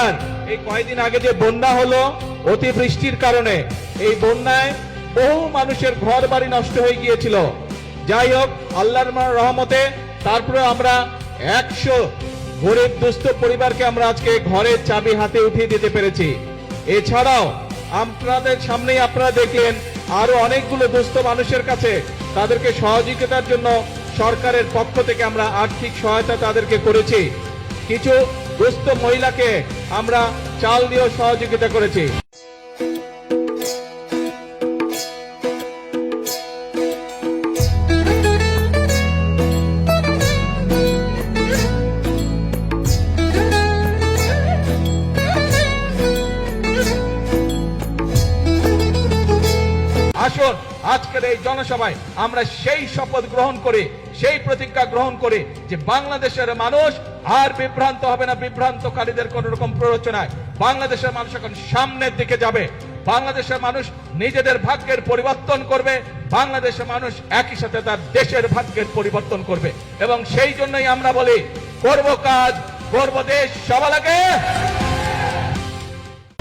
এবার এই কয়েকদিন আগে যে বন্যা হলো অতিবৃষ্টির কারণে, এই বন্যায় বহু মানুষের ঘর বাড়ি নষ্ট হয়ে গিয়েছিল। যাই হোক, আল্লাহর রহমতে তারপরে আমরা 100 গরিব দুস্থ পরিবারকে আমরা আজকে ঘরের চাবি হাতে উঠিয়ে দিতে পেরেছি। এছাড়াও আপনাদের সামনেই আপনারা দেখলেন আরো অনেকগুলো দুস্থ মানুষের কাছে তাদেরকে সহযোগিতার জন্য সরকারের পক্ষ থেকে আমরা আর্থিক সহায়তা তাদেরকে করেছি। কিছু দুস্থ মহিলাকে আমরা চাল দিয়েও সহযোগিতা করেছি। আসুন আজকের এই জনসভায় আমরা সেই শপথ গ্রহণ করি, সেই প্রতিজ্ঞা গ্রহণ করি যে বাংলাদেশের মানুষ আর বিভ্রান্ত হবে না, বিভ্রান্তকারীদের কোন রকম প্ররোচনায়। বাংলাদেশের মানুষ এখন সামনের দিকে যাবে। বাংলাদেশের মানুষ নিজেদের ভাগ্যের পরিবর্তন করবে। বাংলাদেশের মানুষ একই সাথে তার দেশের ভাগ্যের পরিবর্তন করবে। এবং সেই জন্যই আমরা বলি, করব কাজ, করব দেশ, সবার আগে